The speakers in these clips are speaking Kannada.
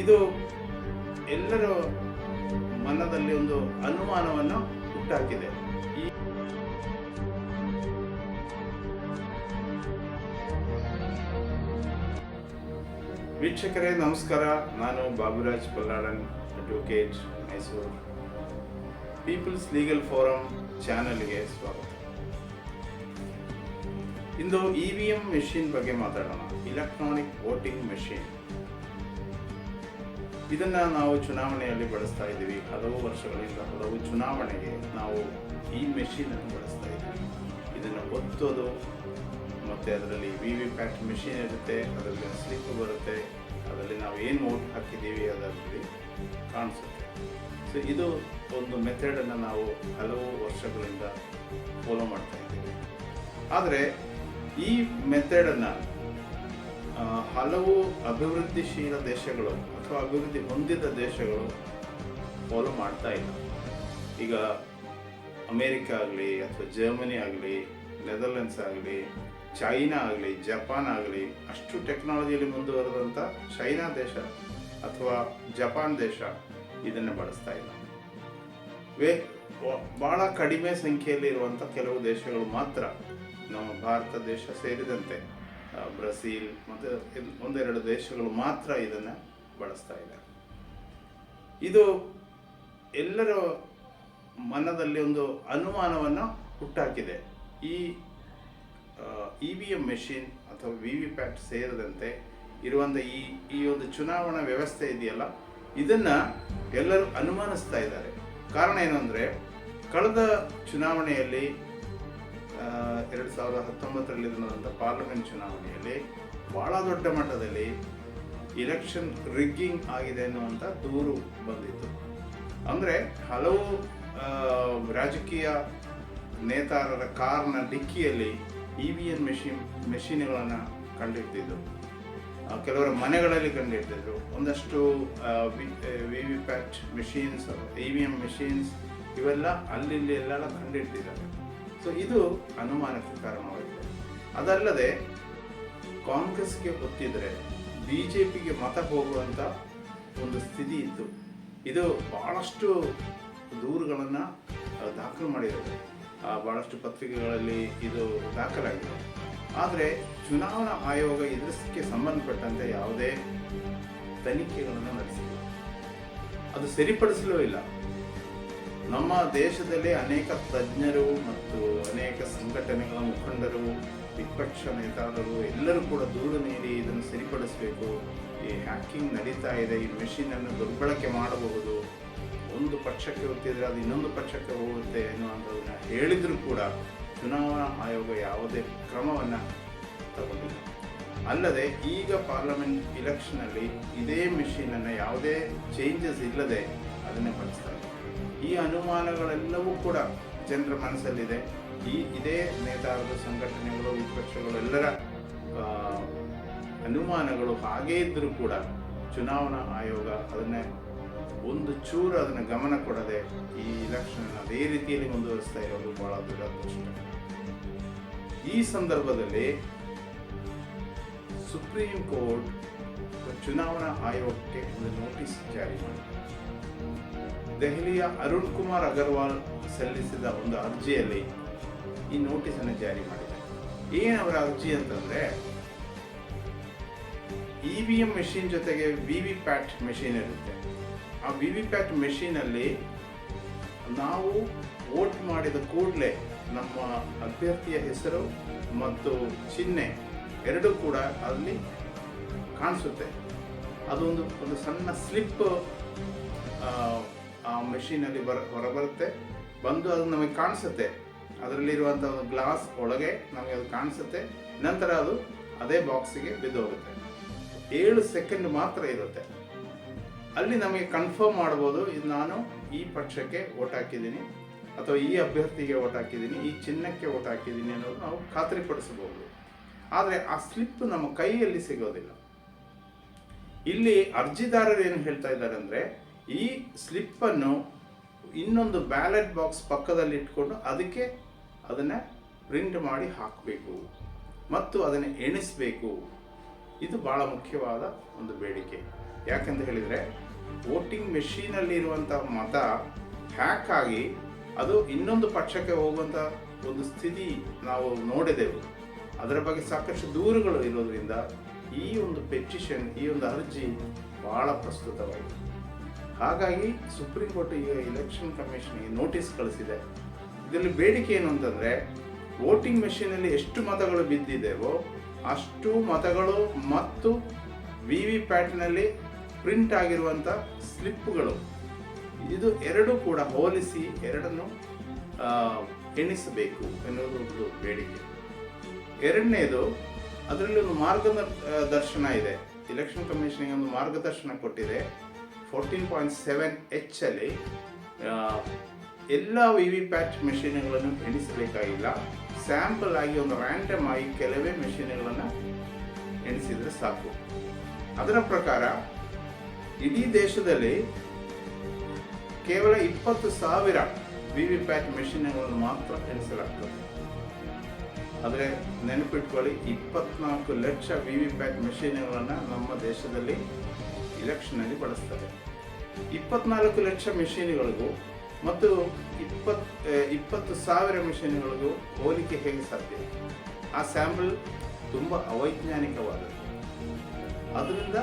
ಇದು ಎಲ್ಲರ ಮನದಲ್ಲಿ ಒಂದು ಅನುಮಾನವನ್ನು ಹುಟ್ಟಾಕಿದೆ. ಈ ವೀಕ್ಷಕರೇ ನಮಸ್ಕಾರ. ನಾನು Baburaj Palladan, advocate, Mysore. People's legal forum ಚಾನೆಲ್ಗೆ ಸ್ವಾಗತ. ಇಂದು EVM ಮೆಷಿನ್ ಬಗ್ಗೆ ಮಾತಾಡೋಣ. Electronic voting machine. ಇದನ್ನ ನಾವು ಚುನಾವಣೆಯಲ್ಲಿ ಬಳಸ್ತಾ ಇದ್ದೀವಿ. ಹಲವು ವರ್ಷಗಳಿಂದ ಹಲವು ಚುನಾವಣೆಗೆ ನಾವು ಈ ಮೆಷಿನ್ ಅನ್ನು ಬಳಸ್ತಾ ಇದ್ದೀವಿ. ಇದನ್ನು ಒತ್ತೋದು ಮತ್ತು ಅದರಲ್ಲಿ VVPAT ಮೆಷಿನ್ ಇರುತ್ತೆ, ಅದರಲ್ಲಿ ಸ್ಲಿಪ್ ಬರುತ್ತೆ, ಅದರಲ್ಲಿ ನಾವು ಏನು ವೋಟ್ ಹಾಕಿದ್ದೀವಿ ಅದರಲ್ಲಿ ಕಾಣಿಸುತ್ತೆ. ಸೊ ಇದು ಒಂದು ಮೆಥಡನ್ನು ನಾವು ಹಲವು ವರ್ಷಗಳಿಂದ ಫಾಲೋ ಮಾಡ್ತಾ ಇದ್ದೀವಿ. ಆದರೆ ಈ ಮೆಥಡನ್ನು ಹಲವು ಅಭಿವೃದ್ಧಿಶೀಲ ದೇಶಗಳು ಅಥವಾ ಅಭಿವೃದ್ಧಿ ಹೊಂದಿದ ದೇಶಗಳು ಫಾಲೋ ಮಾಡ್ತಾ ಇಲ್ಲ. ಈಗ ಅಮೇರಿಕಾ ಆಗಲಿ ಅಥವಾ ಜರ್ಮನಿ ಆಗಲಿ, ನೆದರ್ಲೆಂಡ್ಸ್ ಆಗಲಿ, ಚೈನಾ ಆಗಲಿ, ಜಪಾನ್ ಆಗಲಿ, ಅಷ್ಟು ಟೆಕ್ನಾಲಜಿಯಲ್ಲಿ ಮುಂದುವರೆದಂಥ ಚೈನಾ ದೇಶ ಅಥವಾ ಜಪಾನ್ ದೇಶ ಇದನ್ನು ಬಳಸ್ತಾ ಇಲ್ಲ. ಭಾಳ ಕಡಿಮೆ ಸಂಖ್ಯೆಯಲ್ಲಿ ಇರುವಂಥ ಕೆಲವು ದೇಶಗಳು ಮಾತ್ರ, ನಮ್ಮ ಭಾರತ ದೇಶ ಸೇರಿದಂತೆ ಬ್ರೆಜಿಲ್ ಮತ್ತು ಒಂದೆರಡು ದೇಶಗಳು ಮಾತ್ರ ಇದನ್ನು ಬಳಸ್ತಾ ಇದೆ. ಇದು ಎಲ್ಲರ ಮನದಲ್ಲಿ ಒಂದು ಅನುಮಾನವನ್ನು ಹುಟ್ಟಾಕಿದೆ. ಈ EVM ಮೆಷಿನ್ ಅಥವಾ VVPAT ಸೇರಿದಂತೆ ಇರುವಂಥ ಈ ಒಂದು ಚುನಾವಣಾ ವ್ಯವಸ್ಥೆ ಇದೆಯಲ್ಲ, ಇದನ್ನು ಎಲ್ಲರೂ ಅನುಮಾನಿಸ್ತಾ ಇದ್ದಾರೆ. ಕಾರಣ ಏನು ಅಂದರೆ, ಕಳೆದ ಚುನಾವಣೆಯಲ್ಲಿ 2019ರಲ್ಲಿ ನಡೆದಂಥ ಪಾರ್ಲಿಮೆಂಟ್ ಚುನಾವಣೆಯಲ್ಲಿ ಭಾಳ ದೊಡ್ಡ ಮಟ್ಟದಲ್ಲಿ ಇಲೆಕ್ಷನ್ ರಿಗ್ಗಿಂಗ್ ಆಗಿದೆ ಅನ್ನುವಂಥ ದೂರು ಬಂದಿತ್ತು. ಅಂದರೆ ಹಲವು ರಾಜಕೀಯ ನೇತಾರರ ಕಾರ್ನ ಡಿಕ್ಕಿಯಲ್ಲಿ EVM ಮೆಷಿನ್ಗಳನ್ನು ಕಂಡಿಡ್ತಿದ್ರು, ಕೆಲವರ ಮನೆಗಳಲ್ಲಿ ಕಂಡಿಡ್ತಿದ್ರು. ಒಂದಷ್ಟು VVPAT ಮೆಷಿನ್ಸ್, EVM ಮೆಷಿನ್ಸ್ ಇವೆಲ್ಲ ಅಲ್ಲಿ ಎಲ್ಲೆಲ್ಲ ಕಂಡಿಡ್ತಿದ್ದಾರೆ. ಸೊ ಇದು ಅನುಮಾನಕ್ಕೆ ಕಾರಣವಾಗಿದೆ. ಅದಲ್ಲದೆ ಕಾಂಗ್ರೆಸ್ಗೆ ಗೊತ್ತಿದ್ರೆ BJPಗೆ ಮತ ಹೋಗುವಂಥ ಒಂದು ಸ್ಥಿತಿ ಇತ್ತು. ಇದು ಭಾಳಷ್ಟು ದೂರುಗಳನ್ನು ದಾಖಲು ಮಾಡಿದ್ದಾರೆ, ಭಾಳಷ್ಟು ಪತ್ರಿಕೆಗಳಲ್ಲಿ ಇದು ದಾಖಲಾಗಿದೆ. ಆದರೆ ಚುನಾವಣಾ ಆಯೋಗ ಇದಕ್ಕೆ ಸಂಬಂಧಪಟ್ಟಂತೆ ಯಾವುದೇ ತನಿಖೆಗಳನ್ನು ನಡೆಸಿಲ್ಲ, ಅದು ಸರಿಪಡಿಸಲೂ ಇಲ್ಲ. ನಮ್ಮ ದೇಶದಲ್ಲಿ ಅನೇಕ ತಜ್ಞರು ಮತ್ತು ಅನೇಕ ಸಂಘಟನೆಗಳ ಮುಖಂಡರು, ವಿಪಕ್ಷ ನೇತಾರರು ಎಲ್ಲರೂ ಕೂಡ ದೂರು ನೀಡಿ ಇದನ್ನು ಸರಿಪಡಿಸಬೇಕು, ಈ ಹ್ಯಾಕಿಂಗ್ ನಡೀತಾ ಇದೆ, ಈ ಮೆಷಿನನ್ನು ದುರ್ಬಳಕೆ ಮಾಡಬಹುದು, ಒಂದು ಪಕ್ಷಕ್ಕೆ ಹೋಗ್ತಿದ್ರೆ ಅದು ಇನ್ನೊಂದು ಪಕ್ಷಕ್ಕೆ ಹೋಗುತ್ತೆ ಅನ್ನುವಂಥದ್ದನ್ನು ಹೇಳಿದರೂ ಕೂಡ ಚುನಾವಣಾ ಆಯೋಗ ಯಾವುದೇ ಕ್ರಮವನ್ನು ತಗೊಂಡಿಲ್ಲ. ಅಲ್ಲದೆ ಈಗ ಪಾರ್ಲಿಮೆಂಟ್ ಇಲೆಕ್ಷನಲ್ಲಿ ಇದೇ ಮೆಷಿನನ್ನು ಯಾವುದೇ ಚೇಂಜಸ್ ಇಲ್ಲದೆ ಅದನ್ನೇ ಬಳಸ್ತಾರೆ. ಈ ಅನುಮಾನಗಳೆಲ್ಲವೂ ಕೂಡ ಜನರ ಮನಸ್ಸಲ್ಲಿದೆ. ಇದೇ ನೇತಾರರು, ಸಂಘಟನೆಗಳು, ವಿಪಕ್ಷಗಳು ಎಲ್ಲರ ಅನುಮಾನಗಳು ಹಾಗೇ ಇದ್ದರೂ ಕೂಡ ಚುನಾವಣಾ ಆಯೋಗ ಅದನ್ನೇ ಒಂದು ಚೂರು ಅದನ್ನು ಗಮನ ಕೊಡದೆ ಈ ಇಲೆಕ್ಷನ್ ಅದೇ ರೀತಿಯಲ್ಲಿ ಮುಂದುವರಿಸ್ತಾ ಇರೋದು ಬಹಳ ದುರದೃಷ್ಟ. ಈ ಸಂದರ್ಭದಲ್ಲಿ ಸುಪ್ರೀಂ ಕೋರ್ಟ್ ಚುನಾವಣಾ ಆಯೋಗಕ್ಕೆ ಒಂದು ನೋಟಿಸ್ ಜಾರಿ ಮಾಡಿದೆ. ದೆಹಲಿಯ ಅರುಣ್ ಕುಮಾರ್ ಅಗರ್ವಾಲ್ ಸಲ್ಲಿಸಿದ ಒಂದು ಅರ್ಜಿಯಲ್ಲಿ ಈ ನೋಟಿಸನ್ನು ಜಾರಿ ಮಾಡಿದೆ. ಏನವರ ಅರ್ಜಿ ಅಂತಂದ್ರೆ, EVM ಮೆಷಿನ್ ಜೊತೆಗೆ VVPAT ಮೆಷಿನ್ ಇರುತ್ತೆ. ಆ VVPAT ಮೆಷಿನಲ್ಲಿ ನಾವು ವೋಟ್ ಮಾಡಿದ ಕೂಡಲೇ ನಮ್ಮ ಅಭ್ಯರ್ಥಿಯ ಹೆಸರು ಮತ್ತು ಚಿಹ್ನೆ ಎರಡೂ ಕೂಡ ಅಲ್ಲಿ ಕಾಣಿಸುತ್ತೆ. ಅದೊಂದು ಸಣ್ಣ ಸ್ಲಿಪ್ ಆ ಮೆಷಿನಲ್ಲಿ ಹೊರಬರುತ್ತೆ, ಬಂದು ಅದು ನಮಗೆ ಕಾಣಿಸುತ್ತೆ. ಅದರಲ್ಲಿರುವಂಥ ಗ್ಲಾಸ್ ಒಳಗೆ ನಮಗೆ ಅದು ಕಾಣಿಸುತ್ತೆ. ನಂತರ ಅದು ಅದೇ ಬಾಕ್ಸಿಗೆ ಬಿದ್ದೋಗುತ್ತೆ. 7 ಸೆಕೆಂಡ್ ಮಾತ್ರ ಇರುತ್ತೆ. ಅಲ್ಲಿ ನಮಗೆ ಕನ್ಫರ್ಮ್ ಮಾಡ್ಬೋದು, ಇದು ನಾನು ಈ ಪಕ್ಷಕ್ಕೆ ವೋಟ್ ಹಾಕಿದ್ದೀನಿ ಅಥವಾ ಈ ಅಭ್ಯರ್ಥಿಗೆ ವೋಟ್ ಹಾಕಿದ್ದೀನಿ, ಈ ಚಿಹ್ನಕ್ಕೆ ವೋಟ್ ಹಾಕಿದ್ದೀನಿ ಅನ್ನೋದು ನಾವು ಖಾತ್ರಿಪಡಿಸಬಹುದು. ಆದರೆ ಆ ಸ್ಲಿಪ್ ನಮ್ಮ ಕೈಯಲ್ಲಿ ಸಿಗೋದಿಲ್ಲ. ಇಲ್ಲಿ ಅರ್ಜಿದಾರರು ಏನು ಹೇಳ್ತಾ ಇದ್ದಾರೆ ಅಂದರೆ, ಈ ಸ್ಲಿಪ್ಪನ್ನು ಇನ್ನೊಂದು ಬ್ಯಾಲೆಟ್ ಬಾಕ್ಸ್ ಪಕ್ಕದಲ್ಲಿ ಇಟ್ಕೊಂಡು ಅದಕ್ಕೆ ಅದನ್ನು ಪ್ರಿಂಟ್ ಮಾಡಿ ಹಾಕಬೇಕು ಮತ್ತು ಅದನ್ನು ಎಣಿಸಬೇಕು. ಇದು ಭಾಳ ಮುಖ್ಯವಾದ ಒಂದು ಬೇಡಿಕೆ. ಯಾಕೆಂತ ಹೇಳಿದರೆ ವೋಟಿಂಗ್ ಮೆಷೀನಲ್ಲಿ ಇರುವಂಥ ಮತ ಹ್ಯಾಕ್ ಆಗಿ ಅದು ಇನ್ನೊಂದು ಪಕ್ಷಕ್ಕೆ ಹೋಗುವಂಥ ಒಂದು ಸ್ಥಿತಿ ನಾವು ನೋಡಿದೆವು. ಅದರ ಬಗ್ಗೆ ಸಾಕಷ್ಟು ದೂರುಗಳು ಇರೋದ್ರಿಂದ ಈ ಒಂದು ಪೆಟಿಷನ್, ಈ ಒಂದು ಅರ್ಜಿ ಬಹಳ ಪ್ರಸ್ತುತವಾಗಿದೆ. ಹಾಗಾಗಿ ಸುಪ್ರೀಂ ಕೋರ್ಟ್ ಈಗ ಎಲೆಕ್ಷನ್ ಕಮಿಷನ್ಗೆ ನೋಟಿಸ್ ಕಳಿಸಿದೆ. ಇದರಲ್ಲಿ ಬೇಡಿಕೆ ಏನು ಅಂತಂದರೆ, ವೋಟಿಂಗ್ ಮೆಷಿನಲ್ಲಿ ಎಷ್ಟು ಮತಗಳು ಬಿದ್ದಿದೆವೋ ಅಷ್ಟು ಮತಗಳು ಮತ್ತು VVPATನಲ್ಲಿ ಪ್ರಿಂಟ್ ಆಗಿರುವಂಥ ಸ್ಲಿಪ್ಪುಗಳು, ಇದು ಎರಡೂ ಕೂಡ ಹೋಲಿಸಿ ಎರಡನ್ನು ಎಣಿಸಬೇಕು ಎನ್ನುವುದು ಒಂದು ಬೇಡಿಕೆ. ಎರಡನೇದು, ಅದರಲ್ಲಿ ಒಂದು ಮಾರ್ಗದರ್ಶನ ಇದೆ. ಎಲೆಕ್ಷನ್ ಕಮಿಷನ್ಗೆ ಒಂದು ಮಾರ್ಗದರ್ಶನ ಕೊಟ್ಟಿದೆ. 14.7H ಅಲ್ಲಿ ಎಲ್ಲ VVPAT ಮೆಷಿನ್ಗಳನ್ನು ಎಣಿಸಬೇಕಾಗಿಲ್ಲ, ಸ್ಯಾಂಪಲ್ ಆಗಿ ಒಂದು ರ್ಯಾಂಡಮ್ ಆಗಿ ಕೆಲವೇ ಮೆಷಿನ್ಗಳನ್ನು ಎಣಿಸಿದರೆ ಸಾಕು. ಅದರ ಪ್ರಕಾರ ಇಡೀ ದೇಶದಲ್ಲಿ ಕೇವಲ 20,000 VVPAT ಮೆಷಿನ್ಗಳನ್ನು ಮಾತ್ರ ಎಣಿಸಲಾಗ್ತದೆ. ಆದರೆ ನೆನಪಿಟ್ಕೊಳ್ಳಿ, 24 ಲಕ್ಷ VVPAT ಮೆಷಿನ್ಗಳನ್ನು ನಮ್ಮ ದೇಶದಲ್ಲಿ ಇಲೆಕ್ಷನ್ನಲ್ಲಿ ಬಳಸ್ತಾರೆ. 24 ಲಕ್ಷ ಮೆಷಿನ್ಗಳಿಗೂ ಮತ್ತು 20,000 ಮೆಷಿನ್ಗಳಿಗೂ ಹೋಲಿಕೆ ಹೇಗೆ ಸಾಧ್ಯ? ಆ ಸ್ಯಾಂಪಲ್ ತುಂಬ ಅವೈಜ್ಞಾನಿಕವಾದದ್ದು. ಅದರಿಂದ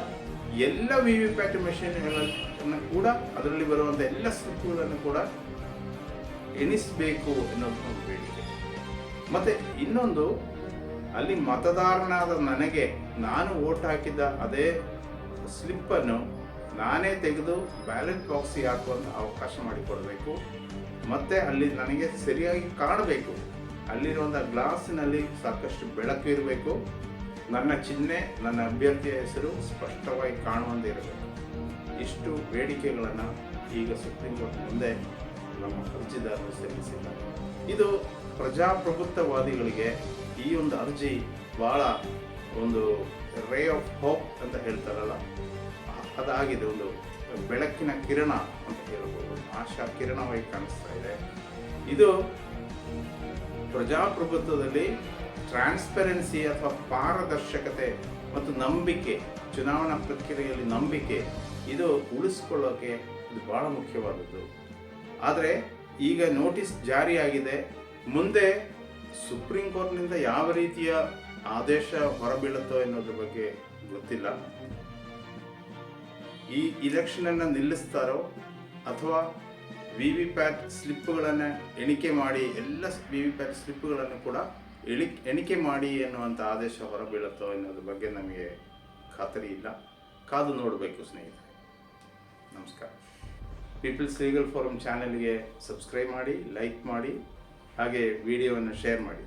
ಎಲ್ಲ VVPAT ಮೆಷಿನ್ಗಳನ್ನು ಕೂಡ, ಅದರಲ್ಲಿ ಬರುವಂಥ ಎಲ್ಲ ಸ್ಲಿಪ್ಪುಗಳನ್ನು ಕೂಡ ಎಣಿಸಬೇಕು ಅನ್ನೋದು ಒಂದು ಬೇಡಿಕೆ. ಮತ್ತು ಇನ್ನೊಂದು, ಅಲ್ಲಿ ಮತದಾರನಾದ ನನಗೆ ನಾನು ವೋಟ್ ಹಾಕಿದ್ದ ಅದೇ ಸ್ಲಿಪ್ಪನ್ನು ನಾನೇ ತೆಗೆದು ಬ್ಯಾಲೆಟ್ ಬಾಕ್ಸಿಗೆ ಹಾಕುವಂಥ ಅವಕಾಶ ಮಾಡಿಕೊಡಬೇಕು. ಮತ್ತು ಅಲ್ಲಿ ನನಗೆ ಸರಿಯಾಗಿ ಕಾಣಬೇಕು, ಅಲ್ಲಿರುವಂಥ ಗ್ಲಾಸಿನಲ್ಲಿ ಸಾಕಷ್ಟು ಬೆಳಕು ಇರಬೇಕು, ನನ್ನ ಚಿಹ್ನೆ, ನನ್ನ ಅಭ್ಯರ್ಥಿಯ ಹೆಸರು ಸ್ಪಷ್ಟವಾಗಿ ಕಾಣುವಂತೆ ಇರಬೇಕು. ಇಷ್ಟು ಬೇಡಿಕೆಗಳನ್ನು ಈಗ ಸುಪ್ರೀಂ ಕೋರ್ಟ್ ಮುಂದೆ ನಮ್ಮ ಅರ್ಜಿದಾರರು ಸಲ್ಲಿಸಿದ್ದಾರೆ. ಇದು ಪ್ರಜಾಪ್ರಭುತ್ವವಾದಿಗಳಿಗೆ ಈ ಒಂದು ಅರ್ಜಿ ಭಾಳ ಒಂದು ರೇ ಆಫ್ ಹೋಪ್ ಅಂತ ಹೇಳ್ತಾರಲ್ಲ, ಅದಾಗಿದೆ. ಒಂದು ಬೆಳಕಿನ ಕಿರಣ ಅಂತ ಹೇಳ್ಬೋದು, ಆಶಾ ಕಿರಣವಾಗಿ ಕಾಣಿಸ್ತಾ ಇದೆ. ಇದು ಪ್ರಜಾಪ್ರಭುತ್ವದಲ್ಲಿ ಟ್ರಾನ್ಸ್ಪರೆನ್ಸಿ ಅಥವಾ ಪಾರದರ್ಶಕತೆ ಮತ್ತು ನಂಬಿಕೆ, ಚುನಾವಣಾ ಪ್ರಕ್ರಿಯೆಯಲ್ಲಿ ನಂಬಿಕೆ, ಇದು ಉಳಿಸ್ಕೊಳ್ಳೋಕೆ ಇದು ಭಾಳ ಮುಖ್ಯವಾದದ್ದು. ಆದರೆ ಈಗ ನೋಟಿಸ್ ಜಾರಿಯಾಗಿದೆ. ಮುಂದೆ ಸುಪ್ರೀಂ ಕೋರ್ಟ್ನಿಂದ ಯಾವ ರೀತಿಯ ಆದೇಶ ಹೊರಬೀಳುತ್ತೋ ಎನ್ನುವುದ್ರ ಬಗ್ಗೆ ಗೊತ್ತಿಲ್ಲ. ಈ ಇಲೆಕ್ಷನನ್ನು ನಿಲ್ಲಿಸ್ತಾರೋ ಅಥವಾ VVPAT ಸ್ಲಿಪ್ಪುಗಳನ್ನು ಎಣಿಕೆ ಮಾಡಿ, ಎಲ್ಲ VVPAT ಸ್ಲಿಪ್ಪುಗಳನ್ನು ಕೂಡ ಎಣಿಕೆ ಮಾಡಿ ಎನ್ನುವಂಥ ಆದೇಶ ಹೊರಬೀಳುತ್ತೋ ಎನ್ನುವುದ್ರ ಬಗ್ಗೆ ನಮಗೆ ಖಾತರಿ ಇಲ್ಲ. ಕಾದು ನೋಡಬೇಕು ಸ್ನೇಹಿತರೆ. ನಮಸ್ಕಾರ. ಪೀಪಲ್ಸ್ ಲೀಗಲ್ ಫೋರಮ್ ಚಾನೆಲ್ಗೆ ಸಬ್ಸ್ಕ್ರೈಬ್ ಮಾಡಿ, ಲೈಕ್ ಮಾಡಿ, ಹಾಗೆ ವಿಡಿಯೋವನ್ನು ಶೇರ್ ಮಾಡಿ.